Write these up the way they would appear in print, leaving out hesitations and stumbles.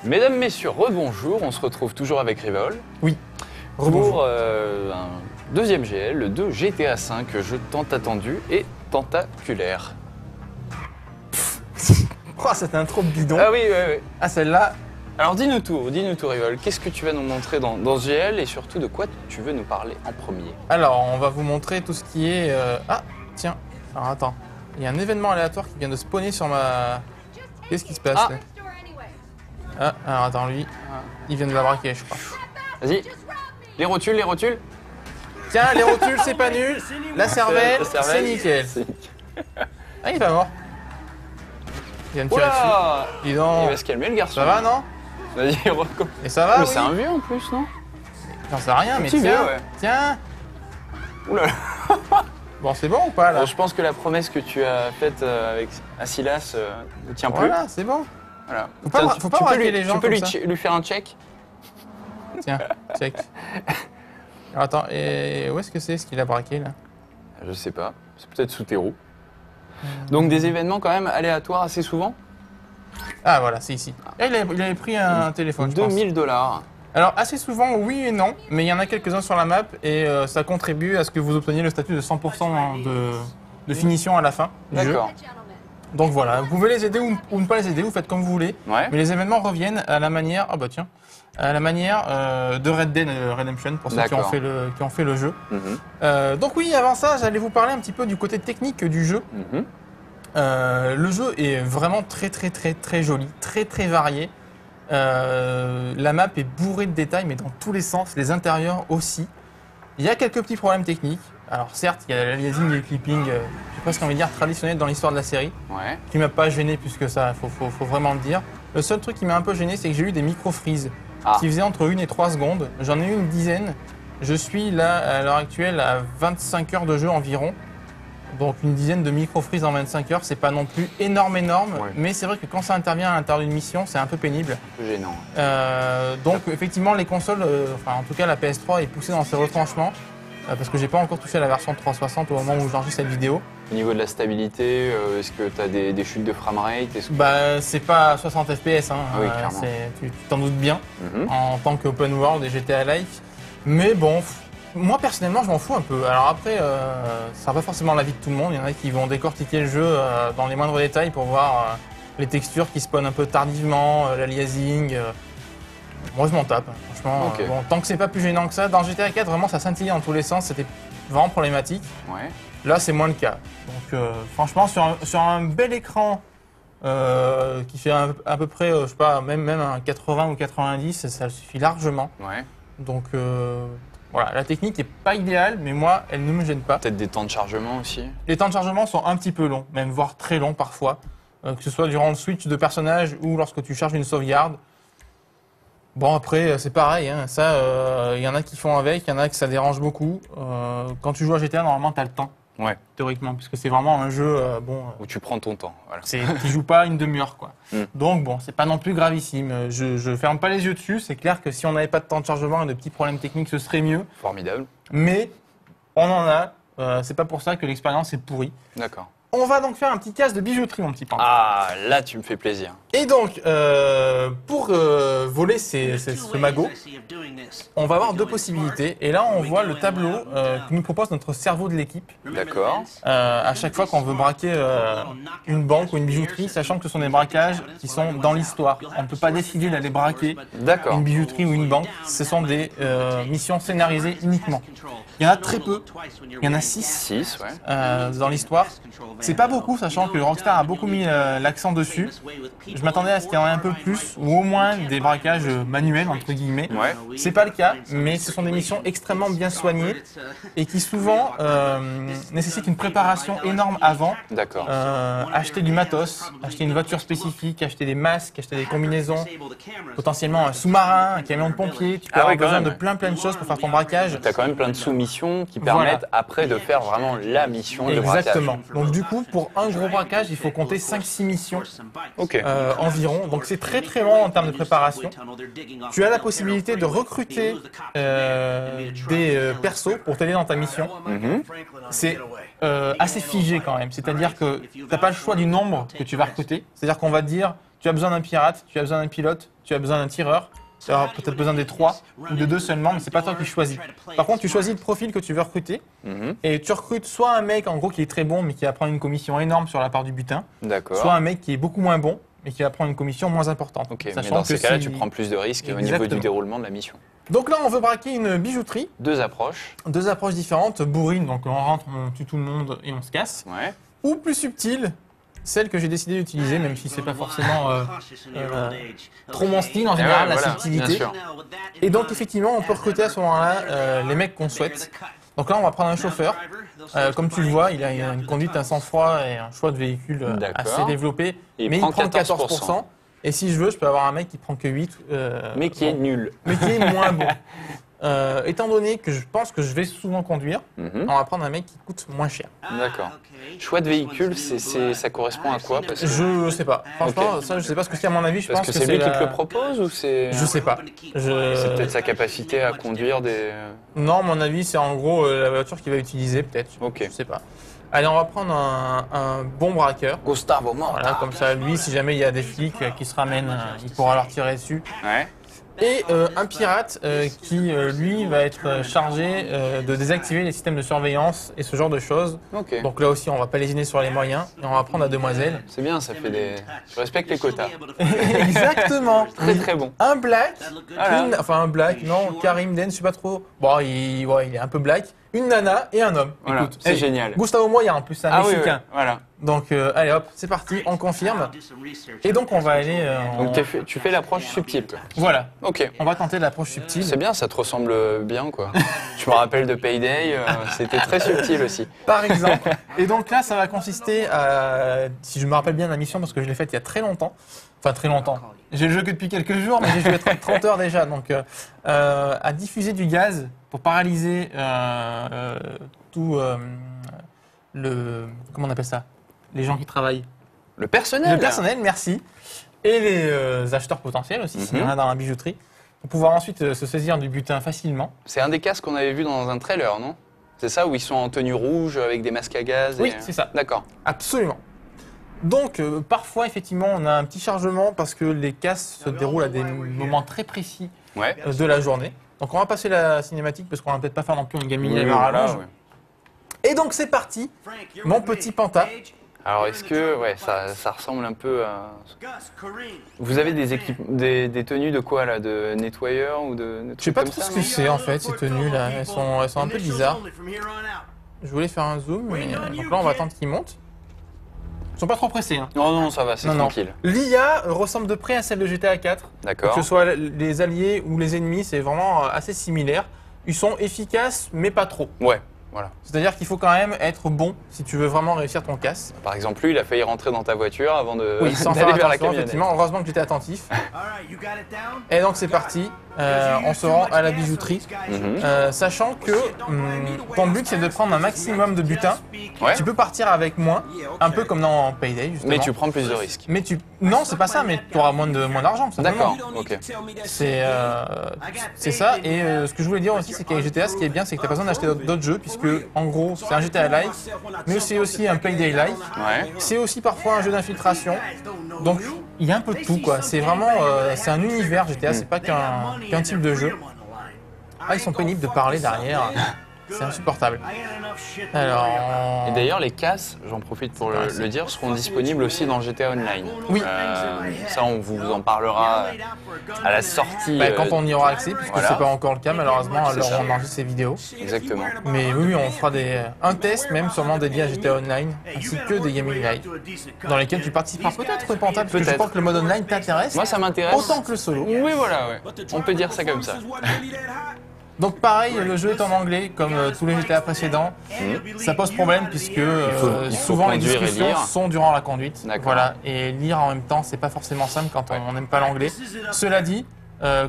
Mesdames, messieurs, rebonjour, on se retrouve toujours avec Rivol Oui. pour un deuxième GL, le 2 GTA V, jeu tant attendu et tentaculaire. Oh, cette intro bidon. Ah oui, oui, oui. Ah, celle-là. Alors dis-nous tout, Rivol, qu'est-ce que tu vas nous montrer dans ce GL et surtout de quoi tu veux nous parler en premier? Alors, on va vous montrer tout ce qui est... Ah, tiens. Alors, attends. Il y a un événement aléatoire qui vient de spawner sur ma... Qu'est-ce qui se passe là? Ah, alors attends, lui, il vient de la braquer, je crois. Vas-y, les rotules. Tiens, les rotules, c'est pas nul. La cervelle, La cervelle, c'est nickel. c'est nickel. Ah, il est pas mort. Il vient de tirer dessus. Oula, Dis il donc. va se calmer le garçon. Ça va, non? Vas-y, recommence. Et ça va, Mais oui. c'est un vieux en plus, non? J'en sais rien, mais petit tiens. vieux, ouais. Tiens. Oula. Bon, c'est bon ou pas, là? Bon, je pense que la promesse que tu as faite avec Asilas ne tient plus. Voilà, c'est bon. Voilà. Faut pas braquer les gens Tu peux comme ça. lui faire un check? Tiens, check. Alors, attends, et où est-ce que c'est ce qu'il a braqué, là? Je sais pas. C'est peut-être sous tes roues. Donc des événements quand même aléatoires assez souvent? Ah, voilà, c'est ici. Ah, il avait pris un téléphone, je pense. 2000 $. Alors, assez souvent, oui et non, mais il y en a quelques-uns sur la map et ça contribue à ce que vous obteniez le statut de 100% de finition à la fin du jeu. D'accord. Donc voilà, vous pouvez les aider ou ne pas les aider, vous faites comme vous voulez. Ouais. Mais les événements reviennent à la manière, ah bah tiens, à la manière de Red Dead Redemption pour ceux qui ont fait le jeu. Donc oui, avant ça, j'allais vous parler un petit peu du côté technique du jeu. Le jeu est vraiment très joli, très varié. La map est bourrée de détails, mais dans tous les sens, les intérieurs aussi. Il y a quelques petits problèmes techniques. Alors certes, il y a l'aliasing et le clipping, j'ai presque envie de dire traditionnel dans l'histoire de la série, Ouais. qui m'a pas gêné plus que ça, faut vraiment le dire. Le seul truc qui m'a un peu gêné, c'est que j'ai eu des micro-freezes qui faisaient entre 1 et 3 secondes. J'en ai eu une dizaine. Je suis là, à l'heure actuelle, à 25 heures de jeu environ. Donc une dizaine de micro-freezes en 25 heures, c'est pas non plus énorme, Ouais. mais c'est vrai que quand ça intervient à l'intérieur d'une mission, c'est un peu pénible. Un peu gênant. Donc effectivement, les consoles, enfin en tout cas la PS3 est poussée dans ses retranchements, parce que j'ai pas encore touché à la version 360 au moment où j'enregistre cette vidéo. Au niveau de la stabilité, est-ce que tu as des chutes de framerate? Bah c'est pas 60 FPS, hein, Ah oui, clairement. tu t'en doutes bien, en tant qu'open world et GTA-like. Mais bon, moi personnellement je m'en fous un peu. Alors après, ça va pas forcément l'avis de tout le monde, il y en a qui vont décortiquer le jeu dans les moindres détails pour voir les textures qui spawnent un peu tardivement, l'aliasing. Moi je m'en tape, franchement. Ok. Bon, tant que c'est pas plus gênant que ça, dans GTA 4 vraiment ça scintillait dans tous les sens, c'était vraiment problématique. Ouais. Là c'est moins le cas. Donc franchement sur un bel écran qui fait à peu près, je sais pas, même un 80 ou 90, ça suffit largement. Ouais. Donc voilà, la technique est pas idéale, mais moi elle ne me gêne pas. Peut-être des temps de chargement aussi? Les temps de chargement sont un petit peu longs, même voire très longs parfois, que ce soit durant le switch de personnage ou lorsque tu charges une sauvegarde. Bon après c'est pareil, hein. Ça il y en a qui font avec, il y en a que ça dérange beaucoup. Quand tu joues à GTA normalement tu as le temps, Ouais. théoriquement, puisque c'est vraiment un jeu Où tu prends ton temps. Voilà. tu joues pas une demi-heure quoi. Mm. Donc bon, c'est pas non plus gravissime. Je ferme pas les yeux dessus, c'est clair que si on n'avait pas de temps de chargement et de petits problèmes techniques, ce serait mieux. Formidable. Mais on en a. C'est pas pour ça que l'expérience est pourrie. D'accord. On va donc faire un petit casse de bijouterie, mon petit pan. Ah, là tu me fais plaisir. Et donc, pour voler ce magot, on va avoir deux possibilités. Et là, on voit le tableau que nous propose notre cerveau de l'équipe. D'accord. À chaque fois qu'on veut braquer une banque ou une bijouterie, sachant que ce sont des braquages qui sont dans l'histoire. On ne peut pas décider d'aller braquer D'accord. une bijouterie ou une banque. Ce sont des missions scénarisées uniquement. Il y en a très peu. Il y en a 6 6, ouais. dans l'histoire. C'est pas beaucoup, sachant que Rockstar a beaucoup mis l'accent dessus. Je m'attendais à ce qu'il y en ait un peu plus, ou au moins des braquages manuels, entre guillemets. Ouais. C'est pas le cas, mais ce sont des missions extrêmement bien soignées et qui souvent nécessitent une préparation énorme avant. D'accord. Acheter du matos, acheter une voiture spécifique, acheter des masques, acheter des combinaisons, potentiellement un sous-marin, un camion de pompier. Tu peux avoir oui, quand besoin même. de plein de choses pour faire ton braquage. Tu as quand même plein de sous-missions qui Voilà. permettent après de faire vraiment la mission de braquage. Exactement. Donc du coup, pour un gros braquage, il faut compter 5-6 missions Ok. environ. Donc c'est très long en termes de préparation. Tu as la possibilité de recruter des persos pour t'aider dans ta mission. C'est assez figé quand même. C'est-à-dire que tu n'as pas le choix du nombre que tu vas recruter. C'est-à-dire qu'on va te dire, tu as besoin d'un pirate, tu as besoin d'un pilote, tu as besoin d'un tireur. Tu auras peut-être besoin des 3 ou de 2 seulement, mais c'est pas toi qui choisis. Par contre, tu choisis le profil que tu veux recruter et tu recrutes soit un mec en gros qui est très bon mais qui va prendre une commission énorme sur la part du butin, soit un mec qui est beaucoup moins bon mais qui va prendre une commission moins importante. Ok, mais dans ces cas-là, tu prends plus de risques au niveau du déroulement de la mission. Donc là, on veut braquer une bijouterie. 2 approches. 2 approches différentes, bourrine, donc on rentre, on tue tout le monde et on se casse. Ouais. Ou plus subtile, celle que j'ai décidé d'utiliser, même si c'est pas forcément trop mon style en général, la subtilité. Et donc effectivement, on peut recruter à ce moment-là les mecs qu'on souhaite. Donc là, on va prendre un chauffeur. Comme tu le vois, il a une conduite, un sang-froid et un choix de véhicule assez développé. Mais il prend 14%. Et si je veux, je peux avoir un mec qui prend que 8. Mais qui est nul. Mais qui est moins bon. Étant donné que je pense que je vais souvent conduire, on va prendre un mec qui coûte moins cher. D'accord. Choix de véhicule, ça correspond à quoi? Je sais pas. Franchement, ça, je sais pas ce que c'est à mon avis. Je pense que c'est lui qui te le propose ou c'est... Je sais pas. C'est peut-être sa capacité à conduire des... Non, à mon avis, c'est en gros la voiture qu'il va utiliser, peut-être. Ok. Je sais pas. Allez, on va prendre un bon braqueur. Gustavo Morta. Voilà, comme ça, lui, si jamais il y a des flics qui se ramènent, il pourra leur tirer dessus. Ouais. Et un pirate qui, lui, va être chargé de désactiver les systèmes de surveillance et ce genre de choses. Ok. Donc là aussi, on va pas lésiner sur les moyens et on va prendre la demoiselle. C'est bien, ça fait des... Je respecte les quotas. Exactement. Très très bon. Un black, Voilà. enfin un black, non, Karim Den, je sais pas trop. Bon, il est un peu black. Une nana et un homme. Voilà, Écoute, c'est génial. Gustavo Moya en plus, c'est un Mexicain. Oui, voilà. Donc allez hop, c'est parti, on confirme. Et donc on va aller... Donc tu fais l'approche subtile, quoi. Voilà. Ok. On va tenter l'approche subtile. C'est bien, ça te ressemble bien, quoi. Je me rappelle de Payday, c'était très subtil aussi. Par exemple. Et donc là, ça va consister à... Si je me rappelle bien la mission, parce que je l'ai faite il y a très longtemps. Enfin, très longtemps. J'ai le jeu que depuis quelques jours, mais j'ai joué 30 heures déjà. Donc, à diffuser du gaz pour paralyser tout le... Comment on appelle ça? Les gens qui travaillent. Le personnel. Le personnel, merci. Et les acheteurs potentiels aussi, s'il y en a dans la bijouterie. Pour pouvoir ensuite se saisir du butin facilement. C'est un des casques qu'on avait vu dans un trailer, non? C'est ça, où ils sont en tenue rouge avec des masques à gaz? Oui, c'est ça. D'accord. Absolument. Donc, parfois, effectivement, on a un petit chargement parce que les casses se déroulent à des moments très précis de la journée. Donc, on va passer la cinématique parce qu'on va peut-être pas faire non plus une gamine à rallonge. Et donc, c'est parti, mon petit Panta. Alors, est-ce que ça ressemble un peu à... Vous avez des tenues de quoi, là? De nettoyeur ou de... Je sais pas trop ce que c'est, en fait, ces tenues-là. Elles sont un peu bizarres. Je voulais faire un zoom, mais donc là, on va attendre qu'ils montent. Ils sont pas trop pressés. Hein. Non, ça va, c'est tranquille. L'IA ressemble de près à celle de GTA 4. D'accord. Que ce soit les alliés ou les ennemis, c'est vraiment assez similaire. Ils sont efficaces, mais pas trop. Ouais, voilà. C'est-à-dire qu'il faut quand même être bon si tu veux vraiment réussir ton casse. Par exemple, lui, il a failli rentrer dans ta voiture avant de sans d'aller vers la camionnette. Effectivement, heureusement que j'étais attentif. Et donc c'est parti. On se rend à la bijouterie, sachant que ton but c'est de prendre un maximum de butin. Ouais. Tu peux partir avec moins, un peu comme dans Payday justement. Mais tu prends plus de risques. Mais non, c'est pas ça, mais tu auras moins d'argent. D'accord, ok. C'est ça. Et ce que je voulais dire aussi, c'est qu'avec GTA, ce qui est bien, c'est que tu n'as pas besoin d'acheter d'autres jeux, puisque en gros, c'est un GTA-like, mais c'est aussi un Payday-like. Ouais. C'est aussi parfois un jeu d'infiltration. Donc il y a un peu de tout, quoi. C'est vraiment, c'est un univers GTA, c'est pas qu'un type de jeu. Ah, ils sont pénibles de parler derrière. C'est insupportable. Alors, et d'ailleurs, les casses, j'en profite pour le dire, seront disponibles aussi dans GTA Online. Oui. Ça, on vous en parlera à la sortie. Quand on y aura accès, puisque c'est pas encore le cas, malheureusement, alors on enregistre ces vidéos. Exactement. Mais oui, on fera un test même sûrement dédié à GTA Online, ainsi que des gaming live, dans lesquels tu participeras peut-être, Panta, parce que je crois que le mode online t'intéresse. Moi, ça m'intéresse. Autant que le solo. Oui, voilà, on peut dire ça comme ça. Donc pareil, le jeu est en anglais, comme tous les GTA précédents. Ça pose problème puisque souvent les discussions sont durant la conduite. Voilà. Et lire en même temps, c'est pas forcément simple quand on n'aime pas l'anglais. Cela dit,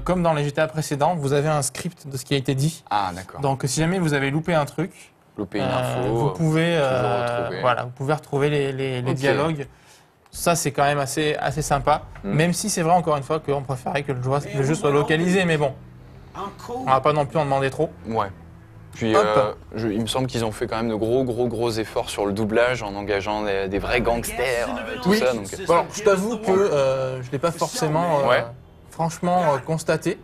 comme dans les GTA précédents, vous avez un script de ce qui a été dit. Ah, d'accord. Donc si jamais vous avez loupé un truc, une info, vous pouvez retrouver les dialogues. Ça, c'est quand même assez sympa. Même si c'est vrai, encore une fois, qu'on préférait que le jeu soit localisé, mais bon. On va pas non plus en demander trop. Ouais. Puis il me semble qu'ils ont fait quand même de gros efforts sur le doublage en engageant des vrais gangsters et tout ça. Donc... Bon, je t'avoue que je l'ai pas forcément franchement constaté.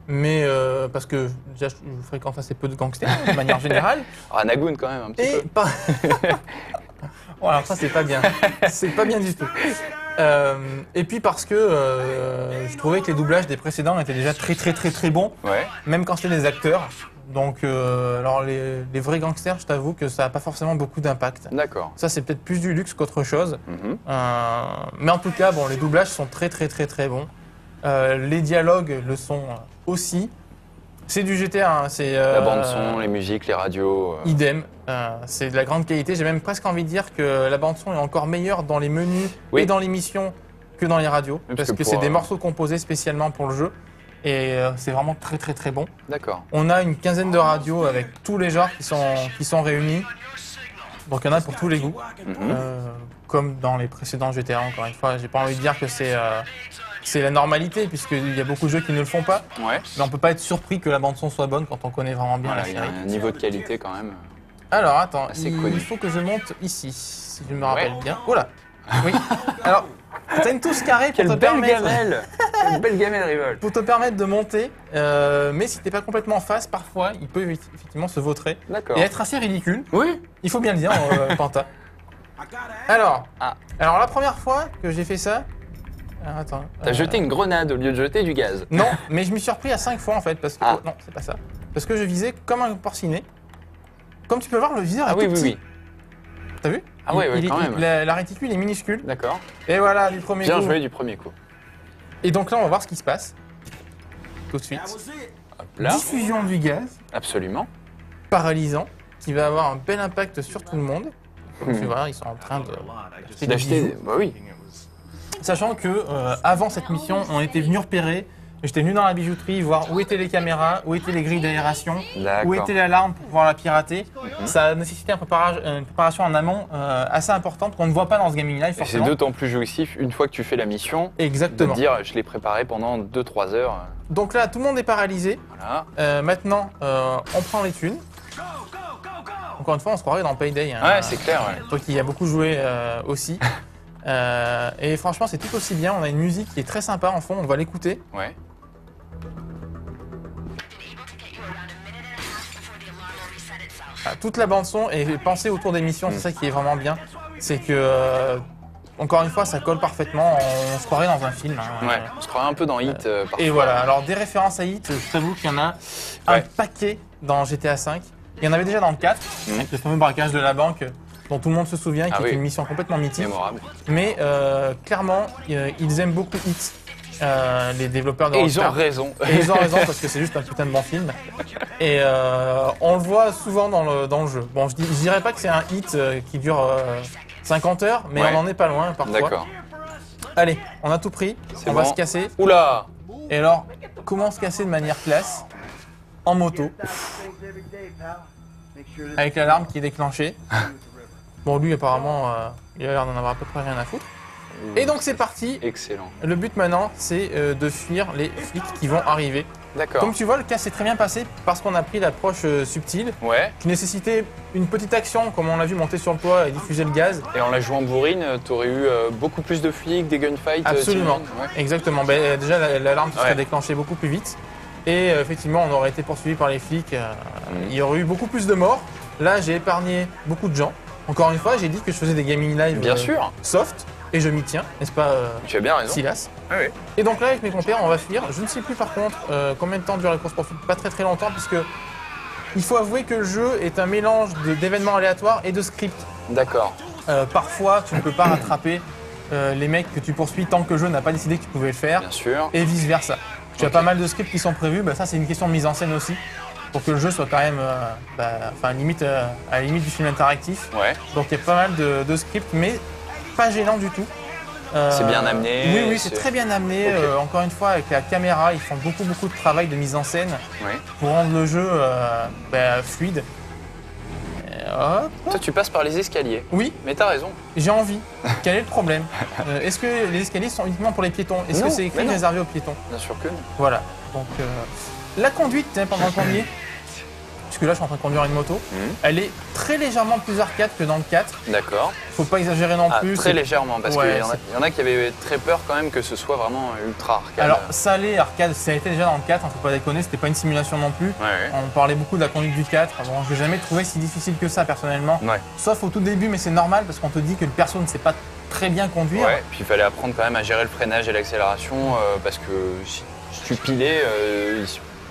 Mais parce que déjà je fréquente assez peu de gangsters de manière générale. Ah, Nagoon quand même un petit peu. Bon, alors ça c'est pas bien. C'est pas bien du tout. Et puis parce que je trouvais que les doublages des précédents étaient déjà très bons. Ouais. Même quand c'était des acteurs. Donc alors les vrais gangsters, je t'avoue que ça n'a pas forcément beaucoup d'impact. D'accord. Ça c'est peut-être plus du luxe qu'autre chose. Mais en tout cas, bon, les doublages sont très bons. Les dialogues le sont aussi. C'est du GTA, hein, c'est... la bande-son, les musiques, les radios... Idem, c'est de la grande qualité. J'ai même presque envie de dire que la bande-son est encore meilleure dans les menus et dans les missions que dans les radios. Parce que c'est des morceaux composés spécialement pour le jeu. Et c'est vraiment très bon. D'accord. On a une quinzaine de radios avec tous les genres qui sont réunis. Donc il y en a pour tous les goûts. Comme dans les précédents GTA, encore une fois. J'ai pas envie de dire que c'est la normalité, puisqu'il y a beaucoup de jeux qui ne le font pas. Ouais. Mais on peut pas être surpris que la bande-son soit bonne quand on connaît vraiment bien la série. Il y a un niveau de qualité quand même. Alors attends, il faut que je monte ici, si je me rappelle bien. Oh là. Oui. Alors, t'as une touche carrée pour te permettre... Une belle gamelle, Revolt. Pour te permettre de monter, mais si t'es pas complètement en face, parfois, il peut effectivement se vautrer. D'accord. Et être assez ridicule. Oui. Il faut bien le dire, Panta. Alors, la première fois que j'ai fait ça... Alors, attends. T'as jeté une grenade au lieu de jeter du gaz. Non, mais je m'y suis repris à 5 fois en fait, parce que... non, c'est pas ça. Parce que je visais comme un porcinet. Comme tu peux voir, le viseur est tout petit. Oui. T'as vu? Ah oui, quand même. La réticule est minuscule. D'accord. Et voilà, du premier coup. Bien joué du premier coup. Et donc là, on va voir ce qui se passe. Tout de suite. Hop là. Diffusion du gaz. Absolument. Paralysant, qui va avoir un bel impact sur tout le monde. Donc tu vois, ils sont en train d'acheter. Bah oui. Sachant que avant cette mission, on était venu repérer. J'étais venu dans la bijouterie voir où étaient les caméras, où étaient les grilles d'aération, où était l'alarme pour pouvoir la pirater. Ça a nécessité une préparation en amont assez importante qu'on ne voit pas dans ce Gaming Live forcément. C'est d'autant plus jouissif une fois que tu fais la mission. Exactement. De dire je l'ai préparé pendant 2-3 heures. Donc là, tout le monde est paralysé. Voilà. Maintenant, on prend les thunes. Encore une fois, on se croirait dans Payday. Hein, ouais, c'est clair. Ouais. Toi qui y a beaucoup joué aussi. Et franchement, c'est tout aussi bien. On a une musique qui est très sympa en fond. On va l'écouter. Ouais. Toute la bande son est pensée autour des missions. C'est ça qui est vraiment bien. C'est que encore une fois, ça colle parfaitement. On se croirait dans un film. Hein. Ouais. On se croirait un peu dans Hit. Parfois. Et voilà. Alors des références à Hit, je t'avoue qu'il y en a un paquet dans GTA V. Il y en avait déjà dans le 4, avec le fameux braquage de la banque. Dont tout le monde se souvient, qui est une mission complètement mythique. Mémorable. Mais clairement, ils aiment beaucoup Hit, les développeurs de Rockstar. Et ils ont raison. Et ils ont raison parce que c'est juste un putain de bon film. Et on le voit souvent dans le jeu. Bon, je dirais pas que c'est un hit qui dure 50 heures, mais on en est pas loin parfois. D'accord. Allez, on a tout pris, on va se casser. Oula! Et alors, comment se casser de manière classe? En moto. Avec l'alarme qui est déclenchée. Bon, lui, apparemment, il a l'air d'en avoir à peu près rien à foutre. Et donc, c'est parti. Excellent. Le but maintenant, c'est de fuir les flics qui vont arriver. D'accord. Comme tu vois, le cas s'est très bien passé parce qu'on a pris l'approche subtile qui nécessitait une petite action, comme on l'a vu monter sur le toit et diffuser le gaz. Et en la jouant bourrine, tu aurais eu beaucoup plus de flics, des gunfights. Absolument. Exactement. Ben, déjà, l'alarme serait déclenchée beaucoup plus vite. Et effectivement, on aurait été poursuivi par les flics. Il y aurait eu beaucoup plus de morts. Là, j'ai épargné beaucoup de gens. Encore une fois, j'ai dit que je faisais des gaming live soft, et je m'y tiens, n'est-ce pas Tu as bien raison. Silas. Ah oui. Et donc là, avec mes compères, on va fuir. Je ne sais plus par contre combien de temps dure la course poursuite, pas très longtemps, puisque il faut avouer que le jeu est un mélange d'événements aléatoires et de scripts. D'accord. Parfois, tu ne peux pas rattraper les mecs que tu poursuis tant que le jeu n'a pas décidé que tu pouvais le faire. Bien sûr. Et vice-versa. Tu as pas mal de scripts qui sont prévus, ça c'est une question de mise en scène aussi. Pour que le jeu soit quand même à la limite du film interactif. Ouais. Donc il y a pas mal de scripts, mais pas gênant du tout. C'est bien amené. Oui, c'est très bien amené. Okay. Encore une fois, avec la caméra, ils font beaucoup de travail de mise en scène pour rendre le jeu fluide. Toi, tu passes par les escaliers. Oui. Mais t'as raison. J'ai envie. Quel est le problème? Est-ce que les escaliers sont uniquement pour les piétons? Est-ce que c'est écrit réservé aux piétons? Bien sûr que non. Voilà. Donc la conduite pendant le premier. que là je suis en train de conduire une moto. Elle est très légèrement plus arcade que dans le 4. D'accord. Faut pas exagérer non plus. Très légèrement, parce qu'il y en a qui avaient très peur quand même que ce soit vraiment ultra arcade. Alors ça l'est arcade, ça a été déjà dans le 4, faut pas déconner, c'était pas une simulation non plus. On parlait beaucoup de la conduite du 4. Bon, je n'ai jamais trouvé si difficile que ça personnellement. Sauf au tout début, mais c'est normal parce qu'on te dit que le perso ne sait pas très bien conduire. Ouais, puis il fallait apprendre quand même à gérer le freinage et l'accélération parce que si tu pilais, il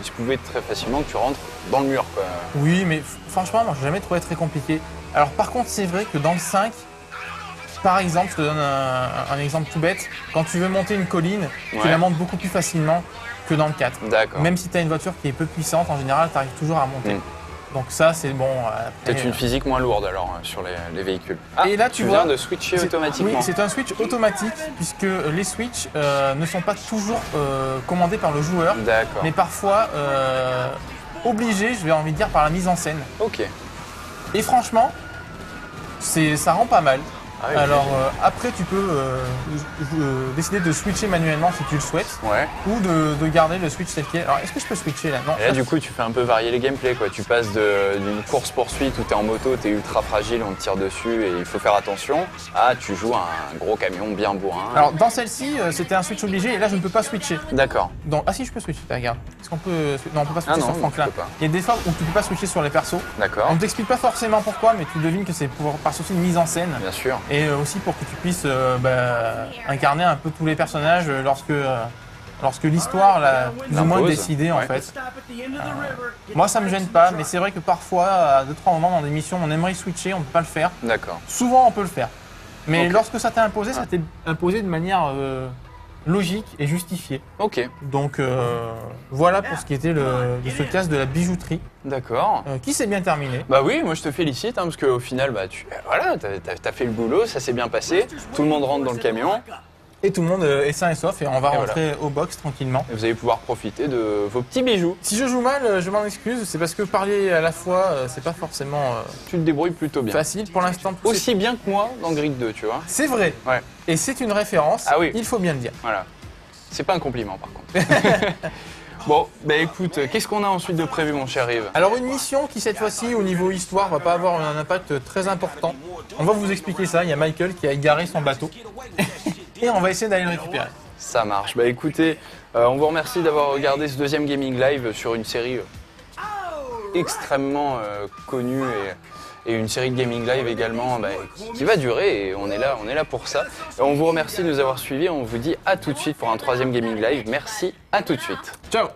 se pouvait très facilement que tu rentres dans le mur, quoi. Oui, mais franchement, moi, je n'ai jamais trouvé très compliqué. Alors, par contre, c'est vrai que dans le 5, par exemple, je te donne un exemple tout bête. Quand tu veux monter une colline, tu la montes beaucoup plus facilement que dans le 4. Même si tu as une voiture qui est peu puissante, en général, tu arrives toujours à monter. Donc ça, c'est bon. Peut-être une physique moins lourde alors sur les véhicules. Et là, tu vois, viens de switcher automatiquement. Oui, c'est un switch automatique puisque les switches ne sont pas toujours commandés par le joueur, mais parfois obligés, je vais envie de dire, par la mise en scène. Ok. Et franchement, ça rend pas mal. Alors après, tu peux décider de switcher manuellement si tu le souhaites, ou de garder le switch tel quel. Alors est-ce que je peux switcher là? Non. Et là, du coup, tu fais un peu varier les gameplays, quoi. Tu passes d'une course-poursuite où tu es en moto, tu es ultra fragile, on te tire dessus et il faut faire attention, à tu joues un gros camion bien bourrin. Alors dans celle-ci, c'était un switch obligé et là, je ne peux pas switcher. D'accord. Donc, ah si, je peux switcher, regarde. Est-ce qu'on peut. Non, on peut pas switcher sur Franklin. Il y a des fois où tu peux pas switcher sur les persos. D'accord. On ne t'explique pas forcément pourquoi, mais tu devines que c'est par souci de mise en scène. Bien sûr. Et aussi pour que tu puisses incarner un peu tous les personnages lorsque l'histoire l'a plus ou moins décidé en fait. Moi ça me gêne pas, mais c'est vrai que parfois, à 2-3 moments dans des missions, on aimerait switcher, on ne peut pas le faire. D'accord. Souvent on peut le faire. Mais lorsque ça t'est imposé, ça t'est imposé de manière logique et justifiée. Ok. Donc voilà pour ce qui était de ce casse de la bijouterie. D'accord. Qui s'est bien terminé. Bah oui, moi je te félicite parce qu'au final, t'as fait le boulot, ça s'est bien passé, tout le monde rentre dans le camion. Et tout le monde est sain et sauf et on va rentrer au box tranquillement. Et vous allez pouvoir profiter de vos petits bijoux. Si je joue mal, je m'en excuse, c'est parce que parler à la fois, c'est pas forcément tu te débrouilles plutôt bien. Facile pour l'instant. Aussi bien que moi dans Grid 2, tu vois. C'est vrai. Et c'est une référence, il faut bien le dire. Voilà. C'est pas un compliment par contre. Bon, bah écoute, qu'est-ce qu'on a ensuite de prévu, mon cher Yves? Alors une mission qui cette fois-ci au niveau histoire va pas avoir un impact très important. On va vous expliquer ça, il y a Michael qui a égaré son bateau. Et on va essayer d'aller le récupérer. Ça marche. Bah écoutez, on vous remercie d'avoir regardé ce deuxième gaming live sur une série extrêmement connue et une série de gaming live également qui va durer et on est là pour ça. Et on vous remercie de nous avoir suivis, on vous dit à tout de suite pour un troisième gaming live. Merci, à tout de suite. Ciao.